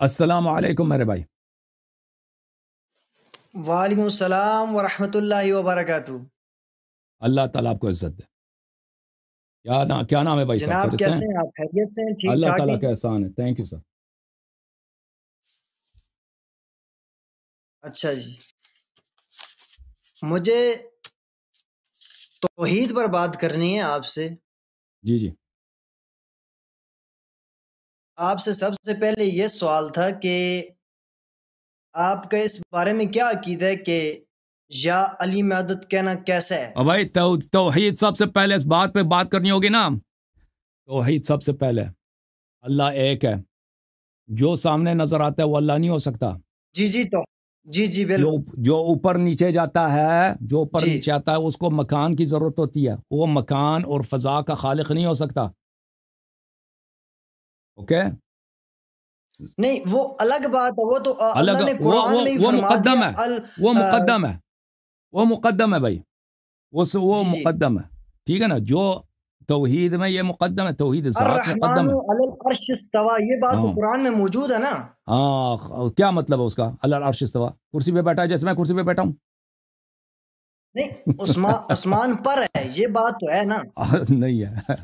السلام علیکم میرے بھائی. وعلیکم السلام ورحمۃ اللہ وبرکاتہ. اللہ تعالیٰ آپ کو عزت دے. کیا نام ہے بھائی صاحب؟ جناب خیریت سے کیسے ہیں؟ ہیں آپ؟ خیریت سے ہیں؟ ٹھیک اللہ ٹھاک تعالیٰ ہیں؟ کا احسان ہے. Thank you sir. اچھا جی، مجھے توحید پر بات کرنی ہے آپ سے. جی جی. آپ سے سب سے پہلے یہ سوال تھا کہ آپ کا اس بارے میں کیا عقیدہ ہے کہ یا علی مدد کہنا کیسا ہے؟ اور بھائی توحید سب سے پہلے اس بات پہ بات کرنی ہوگی نا. توحید سب سے پہلے اللہ ایک ہے. جو سامنے نظر آتا ہے وہ اللہ نہیں ہو سکتا. جی جی تو جی جی جو بالکل جو اوپر نیچے جاتا ہے، جو اوپر جی. نیچے آتا ہے اس کو مکان کی ضرورت ہوتی ہے. وہ مکان اور فضا کا خالق نہیں ہو سکتا. اوکے. نہیں وہ الگ بات ہے، وہ تو الگ اللہ نے قرآن میں ہی وہ فرما دیا مقدم ہے. وہ مقدم ہے. وہ مقدم ہے بھائی. وہ جی جی. مقدم ہے. ٹھیک ہے نا. جو توحید میں یہ مقدم ہے. توحید ذات الرحمن مقدم ہے. علی العرش استوى، یہ بات تو ہاں قرآن میں موجود ہے نا. ہاں. کیا مطلب ہے اس کا؟ اللہ العرش استویٰ کرسی پہ بیٹھا ہے جیسے میں کرسی پہ بیٹھا ہوں. نہیں عثمان پر ہے، یہ بات تو ہے نا. نہیں ہے.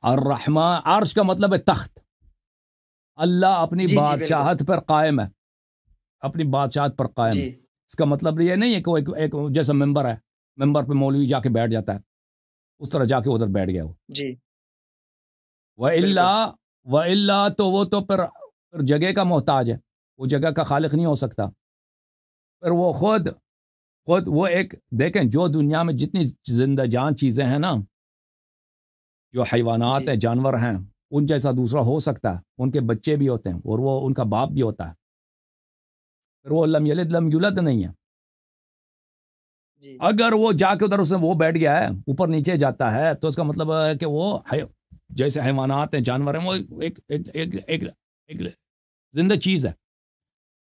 الرحمن عرش کا مطلب ہے تخت. اللہ اپنی جی جی بالکل. بادشاہت پر قائم ہے. اپنی بادشاہت پر قائم ہے. جی اس کا مطلب یہ نہیں ہے کہ وہ ایک جیسا ممبر ہے. ممبر پہ مولوی جا کے بیٹھ جاتا ہے، اس طرح جا کے ادھر بیٹھ گیا وہ. جی بالکل. وَإِلَّا تو وہ تو پھر جگہ کا محتاج ہے. وہ جگہ کا خالق نہیں ہو سکتا. پھر وہ خود وہ ایک دیکھیں، جو دنیا میں جتنی زندہ جان چیزیں ہیں نا، جو حیوانات جی ہیں، جانور ہیں، ان جیسا دوسرا ہو سکتا ہے. ان کے بچے بھی ہوتے ہیں اور وہ ان کا باپ بھی ہوتا ہے. پھر وہ لم یلد لم یولد نہیں ہے. جی اگر وہ جا کے ادھر اس میں وہ بیٹھ گیا ہے، اوپر نیچے جاتا ہے، تو اس کا مطلب ہے کہ وہ جیسے حیوانات ہیں، جانور ہیں، وہ ایک زندہ چیز ہے،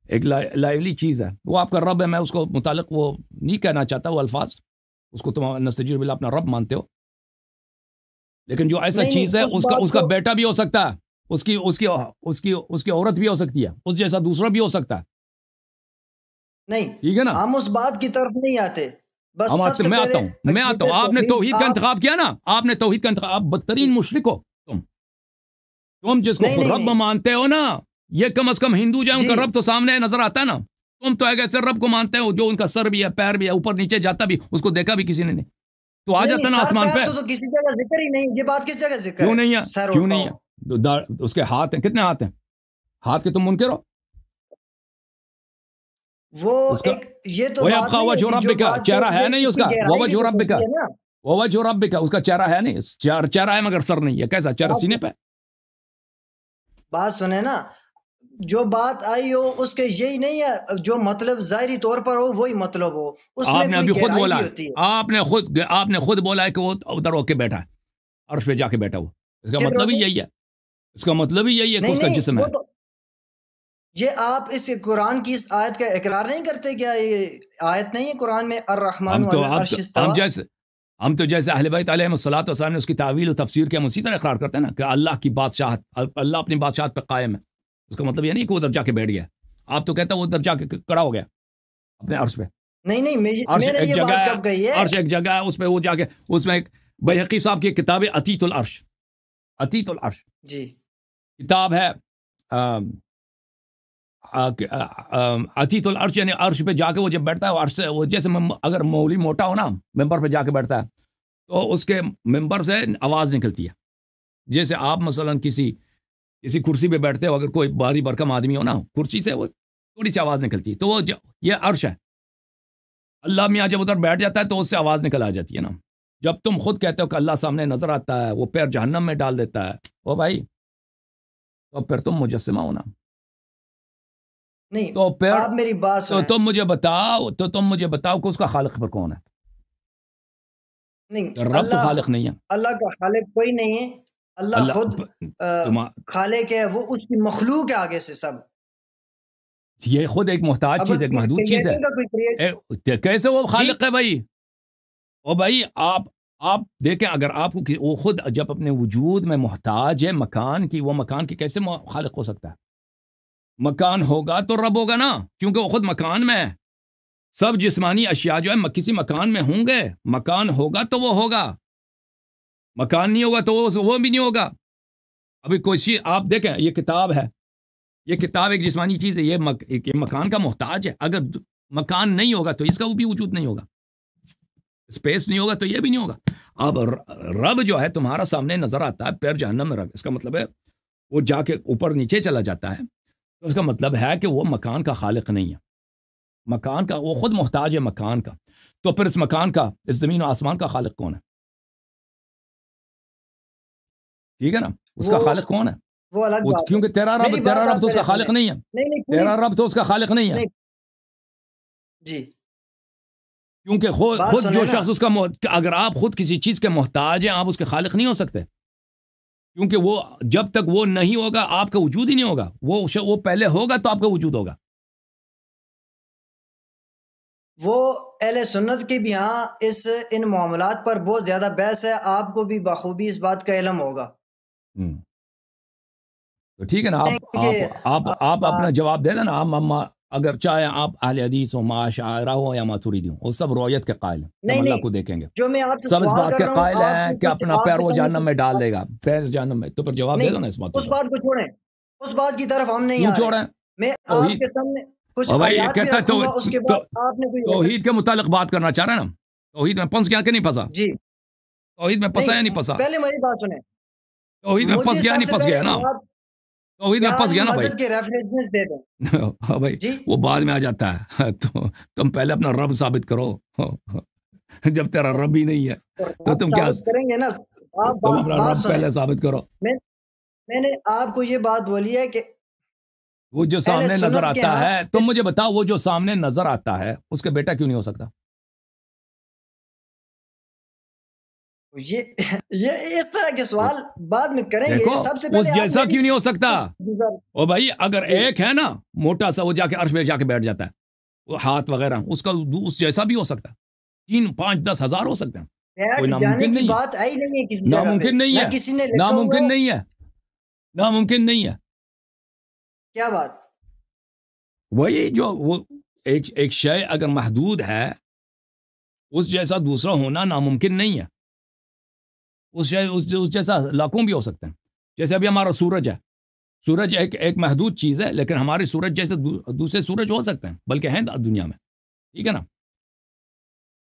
ایک لائیولی چیز ہے. وہ آپ کا رب ہے. میں اس کو متعلق وہ نہیں کہنا چاہتا وہ الفاظ. اس کو تم نستجیر باللہ اپنا رب مانتے ہو، لیکن جو ایسا نہیں چیز ہے اس اس بات کا کو بیٹا بھی ہو سکتا ہے. اس کی عورت بھی ہو سکتی ہے. اس جیسا دوسرا بھی ہو سکتا ہے. نہیں، ٹھیک ہے نا. ہم اس بات کی طرف نہیں آتے. بس سب سے میں پہلے آتا ہوں. آپ نے توحید توحید کا انتخاب کیا نا. آپ نے توحید کا انتخاب. آپ بدترین مشرک ہو. تم جس کو نہیں نہیں رب نہیں. مانتے ہو نا، یہ کم از کم ہندو جو ہے ان جی کا رب تو سامنے نظر آتا ہے نا. تم تو ایک ایسے رب کو مانتے ہو جو ان کا سر بھی ہے، پیر بھی ہے، اوپر نیچے جاتا بھی، اس کو دیکھا بھی کسی نے نہیں. تو آ نہیں جاتا نہیں، نا سر آسمان پیر پہ. تو کسی جگہ ذکر ہی نہیں. یہ بات کس جگہ ذکر کیوں ہے؟ نہیں ہے؟ سر اور کیوں نہیں پاؤں. ہے؟ اس کے ہاتھ ہیں. کتنے ہاتھ ہیں؟ ہاتھ کے تم منکر ہو. وہ اس کا ایک یہ تو وہ بات نہیں وجہ ہوتی جو رب کا بات چہرہ ہے نہیں. اس اس کی کا وہ گہرائی بھی وجہ تو رب کا ہوتی ہے نا. وہ وجہ رب کا اس کا چہرہ ہے نہیں. چہرہ ہے مگر سر نہیں ہے. کیسا چہرہ؟ بات سینے پہ. بات سنیں نا، جو بات آئی ہو اس کے یہی نہیں ہے جو مطلب ظاہری طور پر ہو وہی مطلب ہو، اس میں آپ نے کوئی ابھی خود گہرائی بولا بھی ہے. ہوتی ہے. آپ نے خود بولا ہے کہ وہ ادھر ہو کے بیٹھا ہے، عرش پہ جا کے بیٹھا. وہ اس کا کن مطلب ہی روکے؟ یہی ہے. اس کا مطلب ہی یہی ہے کہ نہیں اس کا نہیں، جسم وہ ہے. تو یہ آپ اس قرآن کی اس آیت کا اقرار نہیں کرتے کیا؟ یہ آیت نہیں ہے قرآن میں الرحمن علی العرش استوى؟ ہم تو جیسے اہل بیت علیہ الصلوۃ والسلام نے اس کی تعویل و تفسیر کی، ہم اسی طرح اقرار کرتے ہیں نا کہ اللہ کی بادشاہت، اللہ اپنی بادشاہت پہ قائم ہے. اس کا مطلب یہ نہیں کہ وہ ادھر جا کے بیٹھ گیا. آپ تو کہتے ہیں وہ ادھر جا کے کڑا ہو گیا اپنے عرش پہ. نہیں نہیں، عرش میں نے ایک یہ جگہ بات ہے. کب کہی ہے؟ عرش ایک جگہ ہے. اس پہ وہ جا کے اس میں ایک بیہقی صاحب کی کتاب ہے عتیت العرش. عتیت العرش جی کتاب ہے. عتیت العرش یعنی عرش پہ جا کے وہ جب بیٹھتا ہے، عرش سے وہ جیسے اگر مولوی موٹا ہو نا، ممبر پہ جا کے بیٹھتا ہے تو اس کے ممبر سے آواز نکلتی ہے. جیسے آپ مثلا کسی کرسی پہ بیٹھتے ہو، اگر کوئی باری برکم آدمی ہو نا، کرسی سے وہ تھوڑی سی آواز نکلتی ہے. تو وہ یہ عرش ہے. اللہ میاں جب ادھر بیٹھ جاتا ہے تو اس سے آواز نکل آ جاتی ہے نا. جب تم خود کہتے ہو کہ اللہ سامنے نظر آتا ہے، وہ پیر جہنم میں ڈال دیتا ہے، او بھائی تو پھر تم مجسمہ ہونا. نہیں، تو پھر آپ میری بات تو سنیں. تم مجھے بتاؤ کہ اس کا خالق پر کون ہے؟ نہیں، رب تو خالق نہیں ہے. اللہ کا خالق کوئی نہیں ہے. اللہ خود خالق ہے، وہ اس کی مخلوق ہے آگے سے سب. یہ خود ایک محتاج چیز، ایک محدود چیز ہے. کریٹر کا کوئی کیسے وہ جی خالق ہے بھائی؟ او بھائی آپ دیکھیں، اگر آپ کو وہ خود جب اپنے وجود میں محتاج ہے مکان کی، وہ مکان کی کیسے خالق ہو سکتا ہے؟ مکان ہوگا تو رب ہوگا نا، کیونکہ وہ خود مکان میں ہے. سب جسمانی اشیاء جو ہے کسی مکان میں ہوں گے. مکان ہوگا تو وہ ہوگا، مکان نہیں ہوگا تو وہ بھی نہیں ہوگا. ابھی کوئی چیز آپ دیکھیں، یہ کتاب ہے، یہ کتاب ایک جسمانی چیز ہے، یہ مکان کا محتاج ہے. اگر مکان نہیں ہوگا تو اس کا بھی وجود نہیں ہوگا، اسپیس نہیں ہوگا تو یہ بھی نہیں ہوگا. اب رب جو ہے تمہارا سامنے نظر آتا ہے، پیر جہنم میں رکھ، اس کا مطلب ہے وہ جا کے اوپر نیچے چلا جاتا ہے، تو اس کا مطلب ہے کہ وہ مکان کا خالق نہیں ہے. مکان کا وہ خود محتاج ہے مکان کا. تو پھر اس مکان کا، اس زمین و آسمان کا خالق کون ہے؟ ٹھیک ہے نا، اس کا خالق کون ہے؟ وہ الگ بات ہے. کیونکہ تیرا رب تو اس کا خالق نہیں ہے. تیرا رب تو اس کا خالق نہیں ہے. جی، کیونکہ خود جو شخص اس کا اگر آپ خود کسی چیز کے محتاج ہیں، آپ اس کے خالق نہیں ہو سکتے، کیونکہ وہ جب تک وہ نہیں ہوگا آپ کا وجود ہی نہیں ہوگا. وہ پہلے ہوگا تو آپ کا وجود ہوگا. وہ اہل سنت کے بھی ہاں ان معاملات پر بہت زیادہ بحث ہے، آپ کو بھی بخوبی اس بات کا علم ہوگا. تو ٹھیک ہے نا، آپ اپنا جواب دے دینا. اگر چاہے آپ اہل حدیث ہو، معاشرہ ہو یا ماتوریدی ہو، وہ سب رویت کے قائل ہیں، ہم اللہ کو دیکھیں گے. جو میں آپ سے سب اس سوال بات کر کے رہا ہوں، قائل ہیں کہ اپنا پیر وہ جہنم میں ڈال دے گا، پیر جہنم میں. تو پھر جواب دے دو نا اس بات کو. اس بات کو چھوڑیں، اس بات کی طرف ہم نہیں کیوں آ رہے. چھوڑیں؟ میں آپ کے سامنے کچھ آیات بھی رکھوں گا، اس کے بعد آپ نے کوئی توحید کے متعلق بات کرنا چاہ رہے ہیں نا. توحید میں پھنس گیا کہ نہیں پھنسا؟ جی، توحید میں پھنسا یا نہیں پھنسا؟ پہلے میری بات سنیں. توحید میں پھنس گیا نہیں پھنس گیا نا؟ توحید میں پھنس گیا نا بھائی. مدد کے ریفرنسز دے دیں. ہاں بھائی، وہ بعد میں آ جاتا ہے. تو تم پہلے اپنا رب ثابت کرو. جب تیرا رب ہی نہیں ہے تو تم کیا کریں گے نا؟ تم اپنا رب پہلے ثابت کرو. میں نے آپ کو یہ بات بولی ہے کہ وہ جو سامنے نظر آتا ہے، تم مجھے بتاؤ، وہ جو سامنے نظر آتا ہے اس کا بیٹا کیوں نہیں ہو سکتا؟ یہ اس طرح کے سوال بعد میں کریں گے. سب سے پہلے اس جیسا کیوں نہیں ہو سکتا؟ او بھائی، اگر ایک ہے نا موٹا سا، وہ جا کے عرش پہ جا کے بیٹھ جاتا ہے، وہ ہاتھ وغیرہ، اس کا اس جیسا بھی ہو سکتا ہے. 3، 5، 10 ہزار ہو سکتے ہیں. کوئی ناممکن نہیں ہے. ناممکن نہیں ہے. ناممکن نہیں ہے. ناممکن نہیں ہے. کیا بات؟ وہی جو وہ ایک شے اگر محدود ہے، اس جیسا دوسرا ہونا ناممکن نہیں ہے. اس جیسا لاکھوں بھی ہو سکتے ہیں. جیسے ابھی ہمارا سورج ہے، سورج ایک محدود چیز ہے، لیکن ہمارے سورج جیسے دوسرے سورج ہو سکتے ہیں، بلکہ ہیں دنیا میں. ٹھیک ہے نا؟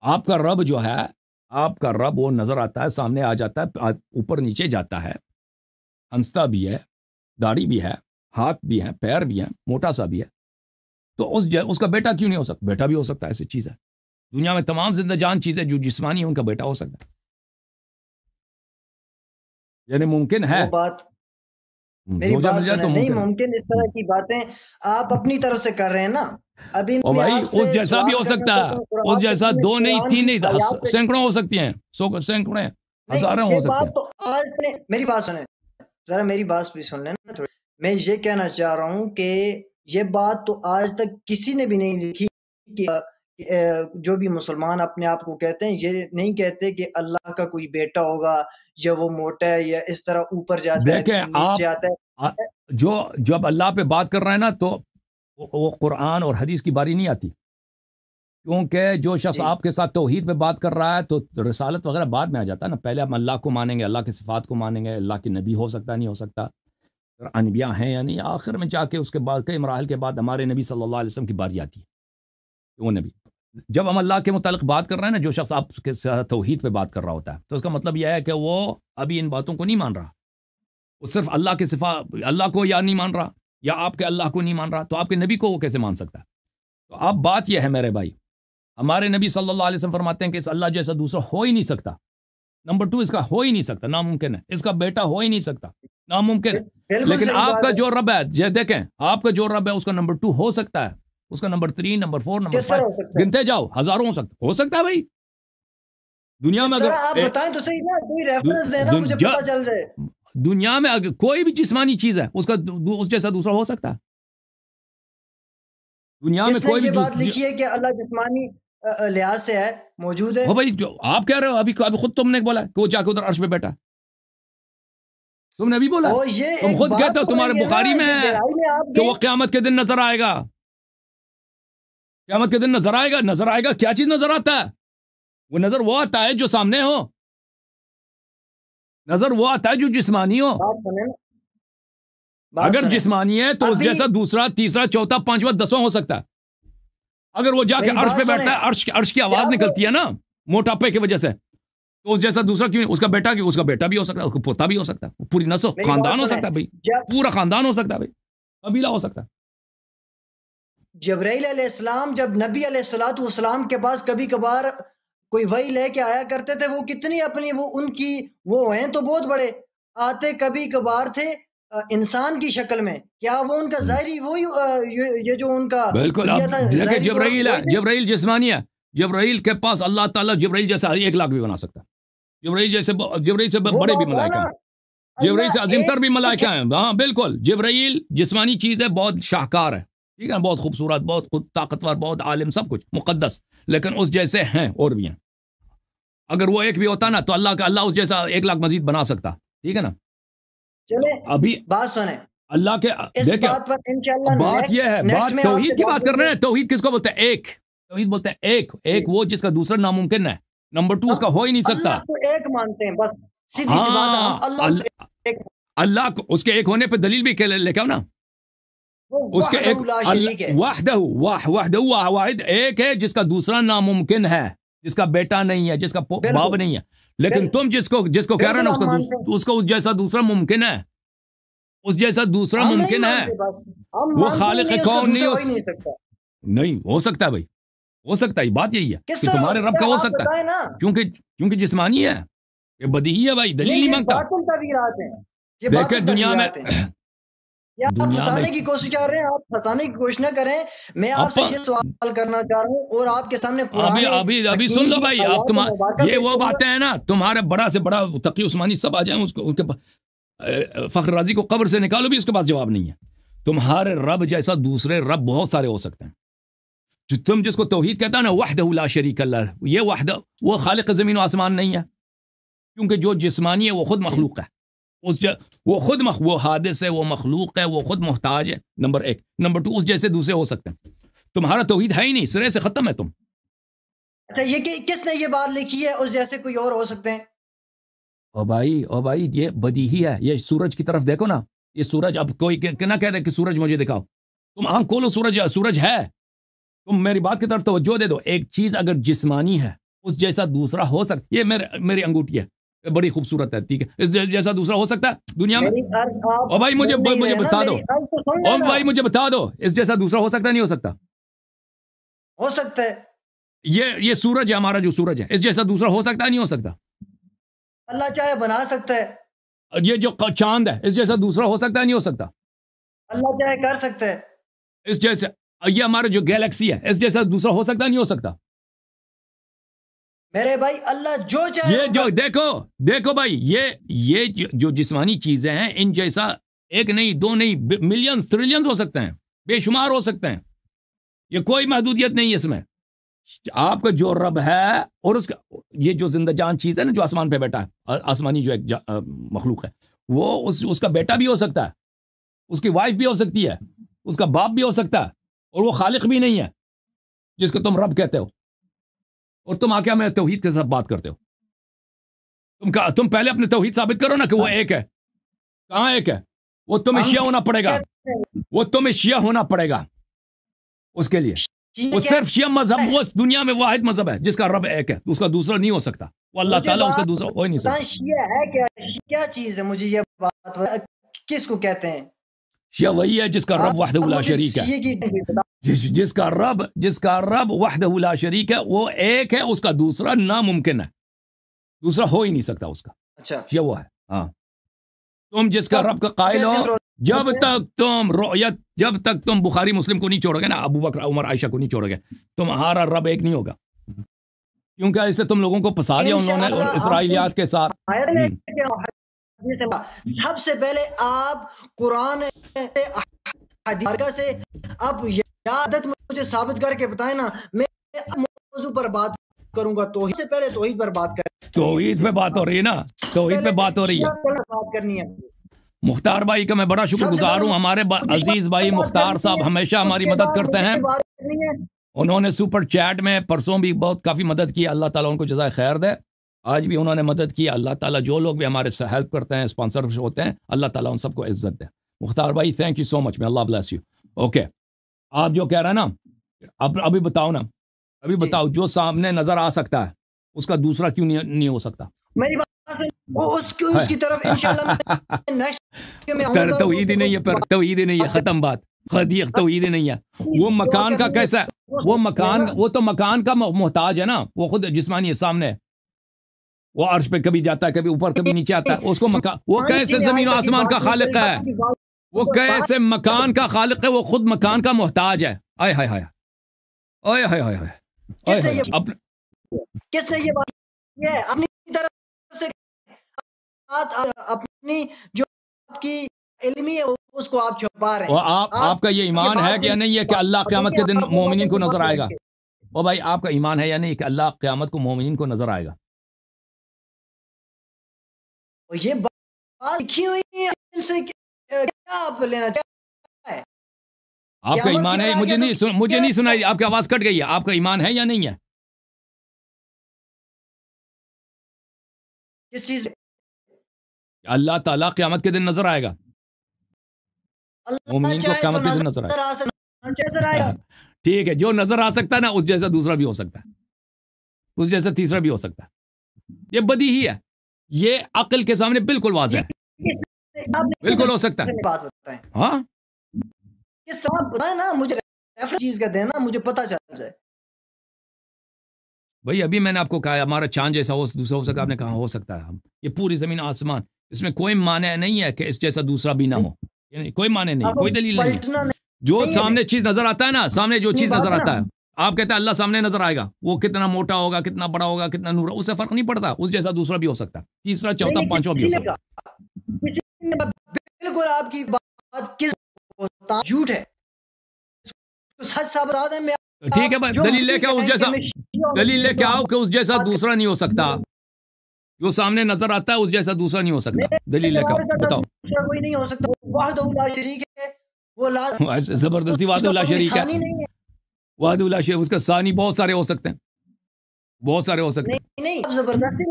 آپ کا رب جو ہے، آپ کا رب وہ نظر آتا ہے، سامنے آ جاتا ہے، اوپر نیچے جاتا ہے، ہنستا بھی ہے، داڑھی بھی ہے، ہاتھ بھی ہے، پیر بھی ہے، موٹا سا بھی ہے. تو اس کا بیٹا کیوں نہیں ہو سکتا؟ بیٹا بھی ہو سکتا ہے. ایسی چیز ہے دنیا میں، تمام زندہ جان چیزیں جو جسمانی ہیں ان کا بیٹا ہو سکتا ہے. یعنی ممکن ہے. وہ بات میری بات سنیں، نہیں ممکن. اس طرح کی باتیں آپ اپنی طرف سے کر رہے ہیں نا. ابھی بھائی اس جیسا بھی ہو سکتا ہے، اس جیسا 2 نہیں 3 نہیں سینکڑوں ہو سکتی ہیں، سینکڑوں ہزاروں ہو سکتے ہیں. تو آج میری بات سنیں ذرا، میری بات بھی سن لیں نا تھوڑی. میں یہ کہنا چاہ رہا ہوں کہ یہ بات تو آج تک کسی نے بھی نہیں لکھی کہ جو بھی مسلمان اپنے آپ کو کہتے ہیں، یہ نہیں کہتے کہ اللہ کا کوئی بیٹا ہوگا، یا وہ موٹا ہے، یا اس طرح اوپر جاتا ہے نیچے آتا ہے. جب اللہ پہ بات کر رہے ہیں نا، تو وہ قرآن اور حدیث کی باری نہیں آتی، کیونکہ جو شخص آپ کے ساتھ توحید پہ بات کر رہا ہے تو رسالت وغیرہ بعد میں آ جاتا ہے نا. پہلے ہم اللہ کو مانیں گے، اللہ کے صفات کو مانیں گے، اللہ کے نبی ہو سکتا نہیں ہو سکتا، انبیاء ہیں یا نہیں. آخر میں جا کے اس کے بعد کئی مراحل کے بعد ہمارے نبی صلی اللہ علیہ وسلم کی باری آتی ہے. وہ نبی، جب ہم اللہ کے متعلق بات کر رہے ہیں نا، جو شخص آپ کے ساتھ توحید پہ بات کر رہا ہوتا ہے، تو اس کا مطلب یہ ہے کہ وہ ابھی ان باتوں کو نہیں مان رہا. وہ صرف اللہ کے صفات، اللہ کو یا نہیں مان رہا، یا آپ کے اللہ کو نہیں مان رہا، تو آپ کے نبی کو وہ کیسے مان سکتا ہے؟ تو اب بات یہ ہے میرے بھائی، ہمارے نبی صلی اللہ علیہ وسلم فرماتے ہیں کہ اس اللہ جیسا دوسرا ہو ہی نہیں سکتا. نمبر 2، اس کا ہو ہی نہیں سکتا، ناممکن ہے. اس کا بیٹا ہو ہی نہیں سکتا، ناممکن ہے. لیکن آپ کا جو رب ہے، یہ دیکھیں، آپ کا جو رب ہے اس کا نمبر 2 ہو سکتا ہے، اس کا نمبر 3، نمبر 4، نمبر 5 گنتے جاؤ، ہزاروں ہو سکتا ہے بھائی. دنیا میں اگر آپ بتائیں تو صحیح نا، کوئی ریفرنس دینا مجھے پتہ چل جائے. دنیا میں اگر کوئی بھی جسمانی چیز ہے، اس جیسا دوسرا ہو سکتا ہے. دنیا میں کوئی بھی بات لکھی ہے کہ اللہ جسمانی لحاظ سے ہے، موجود ہے. وہ بھائی جو آپ کہہ رہے ہو، ابھی خود تم نے بولا کہ وہ جا کے ادھر عرش پہ بیٹھا. تم نے بھی بولا, اور یہ تم ایک خود بات کہتے ہو تمہارے بولیں گے بخاری نا، میں یہ ہے گہرائی میں آپ کہ گئے۔ وہ قیامت کے دن نظر آئے گا. قیامت کے دن نظر آئے گا, نظر آئے گا, کیا چیز نظر آتا ہے؟ وہ نظر وہ آتا ہے جو سامنے ہو, نظر وہ آتا ہے جو جسمانی ہو. بات سنیں نا، بات اگر سنیں۔ جسمانی ہے تو اس ابھی جیسا دوسرا, تیسرا, چوتھا, پانچواں, دسواں ہو سکتا ہے. اگر وہ جا کے میری عرش بات پہ بیٹھتا ہے, سنیں۔ عرش کی آواز جب نکلتی ہے نا موٹاپے کی وجہ سے, تو اس جیسا دوسرا کیوں, اس کا بیٹا کیوں, اس کا بیٹا بھی ہو سکتا ہے, اس کا پوتا بھی ہو سکتا ہے, پوری نسل میری خاندان بات ہو سنیں، سکتا ہے بھائی, جب پورا خاندان ہو سکتا ہے بھائی, قبیلہ ہو سکتا ہے. جبرائیل علیہ السلام جب نبی علیہ الصلوۃ والسلام کے پاس کبھی کبھار کوئی وحی لے کے آیا کرتے تھے، وہ کتنی اپنی وہ ان کی وہ ہیں تو بہت بڑے آتے، کبھی کبھار تھے انسان کی شکل میں. کیا وہ ان کا ظاہری وہی یہ جو ان کا بالکل. حلیہ اب تھا دیکھیں ظاہری طور جبرائیل ہے, وہی تھے؟ جبرائیل جسمانی ہے, جبرائیل کے پاس اللہ تعالیٰ جبرائیل جیسا 1 لاکھ بھی بنا سکتا ہے. جبرائیل جیسے, جبرائیل سے وہ بڑے بھی بات ہے ملائکہ نا، ہیں, جبرائیل سے اللہ عظیم تر بھی ایک ملائکہ ہیں. ہاں بالکل, جبرائیل جسمانی چیز ہے, بہت شاہکار ہے, ٹھیک ہے, بہت خوبصورت, بہت طاقتور, بہت عالم, سب کچھ مقدس, لیکن اس جیسے ہیں اور بھی ہیں. اگر وہ ایک بھی ہوتا نا تو اللہ اس جیسا 1 لاکھ مزید بنا سکتا, ٹھیک ہے نا. چلے ابھی بات سنیں، اللہ کے اس دیکھیں, بات پر انشاءاللہ بات یہ ہے, نیکسٹ بات میں آپ سے توحید کی بات کر رہے کریں ہیں. توحید کس کو بولتے ہیں؟ ایک. توحید بولتے ہیں ایک, گے۔ ایک وہ جس کا دوسرا ناممکن ہے. نمبر 2 اس کا ہو ہی نہیں سکتا. اللہ کو ایک مانتے ہیں، بس سیدھی سی بات ہے، ہم ہاں, اللہ کو ایک، اللہ کو اس کے ایک ہونے پہ دلیل بھی لے کے آؤ نا. وہ اس کے ایک وحدہ لا شریک ہے۔ وحدہ واحد ایک ہے جس کا دوسرا ناممکن ہے, جس کا بیٹا نہیں ہے, جس کا باپ بالکل نہیں ہے. لیکن بالکل تم جس کو کہہ رہے ہیں نا, بالکل ہم مانتے ہیں، اس کو اس جیسا دوسرا ممکن ہے, اس جیسا دوسرا ہم نہیں ممکن ہے. مانتے، بس ہم وہ مانتے خالق نہیں، اس کا کون نہیں, دوسرا ہو ہی نہیں سکتا۔ نہیں ہو سکتا ہے بھائی, ہو سکتا ہے. بات یہی ہے کس کہ طرح تمہارے رب کا ہو آپ سکتا ہے, بتائیں نا؟ کیونکہ جسمانی ہے, یہ بدیہی ہے بھائی, دلیل نہیں، نہیں یہ مانگتا. باطل تعبیرات ہیں، یہ دیکھیں باطل دنیا میں, تعبیرات ہیں، یا آپ دنیا میں پھنسانے کی کوشش کر رہے ہیں، آپ پھنسانے کی کوشش نہ کریں۔ میں آپ سے یہ سوال کرنا چاہ رہا ہوں اور آپ کے سامنے قرآن ابھی سن حکیم لو کی بھائی, آپ آیات مبارکہ یہ پیش وہ کروں گا۔ باتیں ہیں نا, تمہارے بڑا سے بڑا تقی عثمانی سب آ جائیں, ان کے فخر رازی کو قبر سے نکالو بھی اس کے پاس جواب نہیں ہے. تمہارے رب جیسا دوسرے رب بہت سارے ہو سکتے ہیں. تم جس کو توحید کہتا ہے نا, وحدہ لا شریک اللہ, یہ وحدہ وہ خالق زمین و آسمان نہیں ہے, کیونکہ جو جسمانی ہے وہ خود مخلوق ہے. وہ خود وہ حادث ہے, وہ مخلوق ہے, وہ خود محتاج ہے. نمبر 1. نمبر 2, اس جیسے دوسرے ہو سکتے ہیں. تمہارا توحید ہے ہی نہیں, سرے سے ختم ہے تم. اچھا، یہ کس نے یہ بات لکھی ہے اس جیسے کوئی اور ہو سکتے ہیں؟ او بھائی یہ بدیہی ہے. یہ سورج کی طرف دیکھو نا, یہ سورج, اب کوئی نہ کہہ دے کہ سورج مجھے دکھاؤ, تم آنکھ کھولو, سورج ہے. تم میری بات کی طرف توجہ دے دو. ایک چیز اگر جسمانی ہے, اس جیسا دوسرا ہو سکتا. یہ میری انگوٹھی ہے, بڑی خوبصورت ہے, ٹھیک ہے, اس جیسا دوسرا ہو سکتا ہے دنیا میں؟ او بھائی مجھے بتا دو, او بھائی مجھے بتا دو, اس جیسا دوسرا ہو سکتا ہے نہیں ہو سکتا؟ ہو سکتا ہے۔ یہ سورج ہے ہمارا, جو سورج ہے, اس جیسا دوسرا ہو سکتا ہے نہیں ہو سکتا؟ اللہ چاہے بنا سکتا ہے۔ یہ جو چاند ہے, اس جیسا دوسرا ہو سکتا ہے نہیں ہو سکتا؟ اللہ چاہے کر سکتا ہے۔ اس جیسا, یہ ہمارا جو گیلیکسی ہے, اس جیسا دوسرا ہو سکتا ہے نہیں ہو سکتا؟ میرے بھائی اللہ جو چاہے یہ جو دیکھو بھائی, یہ جو جسمانی چیزیں ہیں, ان جیسا ایک نہیں, دو نہیں, ملینز ٹریلینز ہو سکتے ہیں, بے شمار ہو سکتے ہیں. یہ کوئی محدودیت نہیں ہے اس میں. آپ کا جو رب ہے, اور اس کا یہ جو زندہ جان چیز ہے نا, جو آسمان پہ بیٹھا ہے, آسمانی جو ایک مخلوق ہے, وہ اس کا بیٹا بھی ہو سکتا ہے, اس کی وائف بھی ہو سکتی ہے, اس کا باپ بھی ہو سکتا ہے, اور وہ خالق بھی نہیں ہے جس کو تم رب کہتے ہو. اور تم آ کے ہمیں توحید کے ساتھ بات کرتے ہو. تم پہلے اپنے توحید ثابت کرو نا کہ وہ ایک ہے. کہاں ایک ہے؟ وہ تمہیں شیعہ ہونا پڑے گا, وہ تمہیں شیعہ ہونا پڑے گا اس کے لیے. وہ صرف شیعہ مذہب, وہ دنیا میں واحد مذہب ہے جس کا رب ایک ہے, اس کا دوسرا نہیں ہو سکتا. وہ اللہ تعالیٰ اس کا دوسرا ہو ہی نہیں سکتا. شیعہ ہے کیا چیز ہے؟ مجھے یہ بات کس کو کہتے ہیں؟ شیعہ وہی ہے جس کا رب وحدہ لا شریک ہے, جس کا رب وحدہ لا شریک ہے, وہ ایک ہے, اس کا دوسرا ناممکن ہے, دوسرا ہو ہی نہیں سکتا اس کا. اچھا یہ وہ ہے. ہاں, تم جس کا رب کا قائل ہو, جب تک تم بخاری مسلم کو نہیں چھوڑو گے نا, ابو بکر عمر عائشہ کو نہیں چھوڑو گے, تمہارا رب ایک نہیں ہوگا. کیونکہ ایسے تم لوگوں کو پھنسا دیا انہوں نے اسرائیلیات کے ساتھ. سب سے پہلے آپ قرآن حدیث سے اب عادت مجھے ثابت کر کے بتائیں نا, میں موضوع پر بات کروں گا. توحید سے پہلے توحید پر بات کریں. توحید پہ بات ہو رہی ہے نا, توحید پہ بات ہو رہی ہے. بات کرنی ہے. مختار بھائی کا میں بڑا شکر گزار ہوں. ہمارے عزیز بھائی مختار صاحب ہمیشہ ہماری مدد کرتے ہیں. انہوں نے سپر چیٹ میں پرسوں بھی بہت کافی مدد کی. اللہ تعالیٰ ان کو جزائے خیر دے. آج بھی انہوں نے مدد کی. اللہ تعالیٰ جو لوگ بھی ہمارے سے ہیلپ کرتے ہیں, اسپانسر ہوتے ہیں, اللہ تعالیٰ ان سب کو عزت دے. مختار بھائی تھینک یو سو مچ. میں اللہ بلیس یو. اوکے, آپ جو کہہ رہے ہیں نا, ابھی بتاؤ نا, ابھی بتاؤ جو سامنے نظر آ سکتا ہے اس کا دوسرا کیوں نہیں ہو سکتا؟ میری بات اس کی طرف انشاءاللہ نیکسٹ میں آؤں گا. توحید ہی نہیں ہے, پھر توحید ہی نہیں ہے, ختم بات. خدیق توحید ہی نہیں ہے. وہ مکان کا کیسا ہے؟ وہ تو مکان کا محتاج ہے نا. وہ خود جسمانی ہے سامنے. وہ عرش پہ کبھی جاتا ہے, کبھی اوپر, کبھی نیچے آتا ہے. اس کو مکان, وہ کیسے زمین و آسمان کا خالق ہے؟ وہ کیسے مکان کا خالق ہے؟ وہ خود مکان کا محتاج ہے. آئے ہائے ہائے, آئے ہائے ہائے ہائے. کس نے یہ بات کی ہے؟ اپنی طرف سے اپنی جو آپ کی علمی ہے اس کو آپ چھپا رہے ہیں. آپ کا یہ ایمان ہے کہ نہیں ہے کہ اللہ قیامت کے دن مومنین کو نظر آئے گا؟ او بھائی, آپ کا ایمان ہے یا نہیں کہ اللہ قیامت کو مومنین کو نظر آئے گا؟ یہ بات لکھی ہوئی ہے, ان سے کیا آپ لینا چاہتے ہیں؟ آپ کا ایمان ہے؟ مجھے نہیں سنائی, آپ کی آواز کٹ گئی ہے. آپ کا ایمان ہے یا نہیں ہے؟ کس چیز؟ اللہ تعالیٰ قیامت کے دن نظر آئے گا. مومنین کو قیامت کے دن نظر آئے گا. ٹھیک ہے, جو نظر آ سکتا ہے نا, اس جیسا دوسرا بھی ہو سکتا ہے, اس جیسا تیسرا بھی ہو سکتا ہے. یہ بدی ہی ہے, یہ عقل کے سامنے بالکل واضح ہے. بالکل ہو سکتا ہے. ہاں, کس طرح پتہ ہے نا, مجھے ریفرنس چیز کا دینا, مجھے پتہ چل جائے. بھائی ابھی میں نے آپ کو کہا ہمارا چاند جیسا دوسرا ہو سکتا ہے. آپ نے کہا ہو سکتا ہے. ہم یہ پوری زمین آسمان, اس میں کوئی معنی نہیں ہے کہ اس جیسا دوسرا بھی نہ ہو. کوئی معنی نہیں, کوئی دلیل نہیں. جو سامنے چیز نظر آتا ہے نا, سامنے جو چیز نظر آتا ہے, آپ کہتے ہیں اللہ سامنے نظر آئے گا, وہ کتنا موٹا ہوگا, کتنا بڑا ہوگا, کتنا نور, اس سے فرق نہیں پڑتا. اس جیسا دوسرا بھی ہو سکتا ہے, تیسرا, چوتھا, پانچواں بھی ہو سکتا ہے. بالکل آپ کی بات کس جھوٹ ہے, سچ ثابت آتا ہے. ٹھیک ہے بھائی, دلیل لے کے آؤ, اس جیسا دلیل لے کے آؤ کہ اس جیسا دوسرا نہیں ہو سکتا. جو سامنے نظر آتا ہے اس جیسا دوسرا نہیں ہو سکتا. دلیل لے کے آؤ, بتاؤ. کوئی نہیں ہو سکتا. وحدہ لا شریک ہے, وہ زبردستی وحدہ لا شریک ہے. وحدہ لا شریک, اس کا ثانی بہت سارے ہو سکتے ہیں, بہت سارے ہو سکتے ہیں. نہیں, زبردستی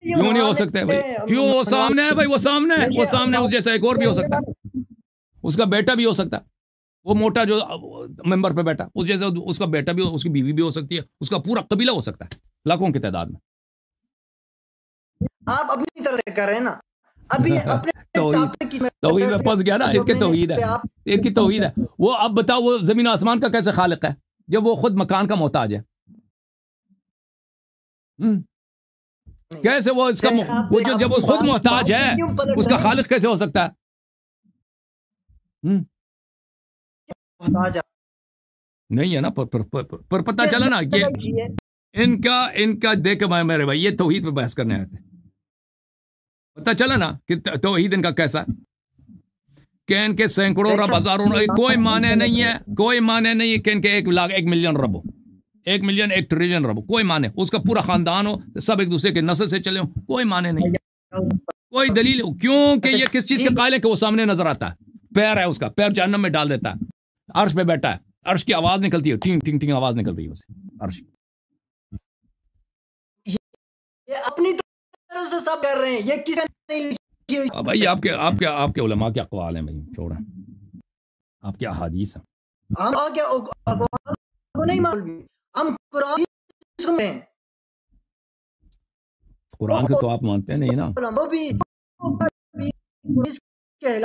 کیوں نہیں ہو سکتے بھائی؟ کیوں؟ وہ سامنے ہے بھائی, وہ سامنے ہے, وہ سامنے ہے. اس جیسا ایک اور بھی ہو سکتا ہے, اس کا بیٹا بھی ہو سکتا ہے. وہ موٹا جو ممبر پہ بیٹھا, اس جیسا اس کا بیٹا بھی, اس کی بیوی بھی ہو سکتی ہے, اس کا پورا قبیلہ ہو سکتا ہے, لاکھوں کی تعداد میں. آپ اپنی طرح سے کر رہے ہیں نا. ابھی اپنے توحید میں پھنس گیا نا. اس کے توحید ہے, اس کی توحید ہے. وہ اب بتاؤ, وہ زمین آسمان کا کیسے خالق ہے جب وہ خود مکان کا محتاج ہے؟ کیسے وہ اس کا جب وہ خود محتاج ہے, اس کا خالق کیسے ہو سکتا ہے؟ نہیں ہے نا. پر پتہ چلا نا کہ ان کا دیکھ میرے بھائی, یہ توحید پہ بحث کرنے آئے تھے. پتہ چلا نا کہ توحید ان کا کیسا, کہ ان کے سینکڑوں رب, ہزاروں, کوئی معنی نہیں ہے, کوئی معنی نہیں ہے کہ ان کے 1 ملین رب ہو, 1 ملین 1 ٹریلین رب ہو, کوئی معنی. اس کا پورا خاندان ہو, سب ایک دوسرے کے نسل سے چلے ہو, کوئی معنی نہیں, کوئی دلیل. کیوں کہ یہ کس چیز کے قائل ہے کہ وہ سامنے نظر آتا ہے. پیر ہے اس کا, پیر جہنم میں ڈال دیتا ہے, عرش پہ بیٹھا ہے, عرش کی آواز نکلتی ہے, ٹینگ ٹینگ ٹینگ آواز نکل رہی ہے اسے عرش. یہ اپنی طرف سے سب کر رہے ہیں, یہ کسی نے نہیں لکھی ہوئی. بھائی آپ کے علماء کے اقوال ہیں بھائی, چھوڑیں, آپ کے احادیث ہیں. ہم نہیں معلوم, ہم قرآن کو تو آپ مانتے نہیں نا.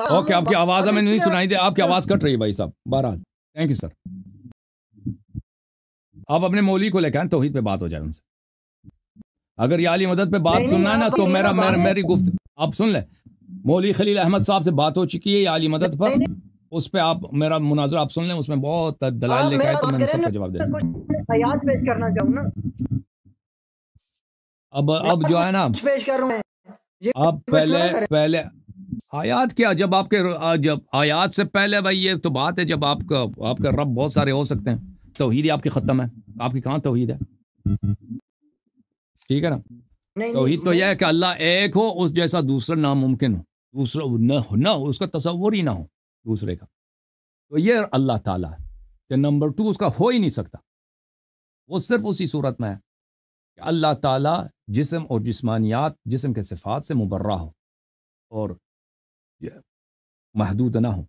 اوکے, آپ کی آواز ہمیں نہیں سنائی دے, آپ کی آواز کٹ رہی ہے بھائی صاحب. بہرحال تھینک یو سر. آپ اپنے مولوی کو لے کے آئیں, توحید پہ بات ہو جائے ان سے. اگر یہ علی مدد پہ بات سننا ہے نا تو میری گفت آپ سن لیں. مولوی خلیل احمد صاحب سے بات ہو چکی ہے یہ علی مدد پر, اس پہ آپ میرا مناظرہ آپ سن لیں, اس میں بہت دلائل لے کے آئے تو میں سب کا جواب دے دوں. آیات پیش کرنا چاہوں نا. اب جو ہے نا, پیش کر رہے ہیں آپ پہلے آیات کیا, جب آیات سے پہلے بھائی یہ تو بات ہے, جب آپ کا رب بہت سارے ہو سکتے ہیں, توحید ہی آپ کی ختم ہے. آپ کی کہاں توحید ہے؟ ٹھیک ہے نا. توحید تو یہ ہے کہ اللہ ایک ہو, اس جیسا دوسرا ناممکن ہو, دوسرا نہ ہو، اس کا تصور ہی نہ ہو دوسرے کا. تو یہ اللہ تعالیٰ ہے کہ نمبر 2 اس کا ہو ہی نہیں سکتا. وہ صرف اسی صورت میں ہے کہ اللہ تعالیٰ جسم اور جسمانیات، جسم کے صفات سے مبرہ ہو اور محدود نہ ہو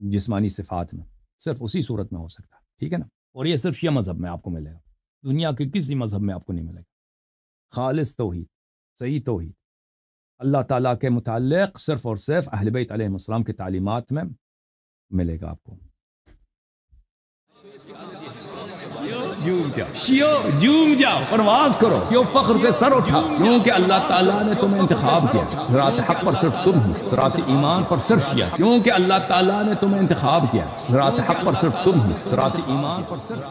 جسمانی صفات میں. صرف اسی صورت میں ہو سکتا ہے. ٹھیک ہے نا. اور یہ صرف شیعہ مذہب میں آپ کو ملے گا، دنیا کے کسی مذہب میں آپ کو نہیں ملے گا. خالص توحید، صحیح توحید اللہ تعالیٰ کے متعلق صرف اور صرف اہل بیت علیہ السلام کی تعلیمات میں ملے گا آپ کو. جھوم جاؤ، پرواز کرو، کیوں فخر سے سر اٹھا، کیونکہ اللہ تعالیٰ نے تمہیں انتخاب کیا. صراط حق پر صرف تم ہو، صراط ایمان پر صرف شیعہ، کیونکہ اللہ تعالیٰ نے تمہیں انتخاب کیا. صراط حق پر صرف تم ہو، صراط ایمان پر صرف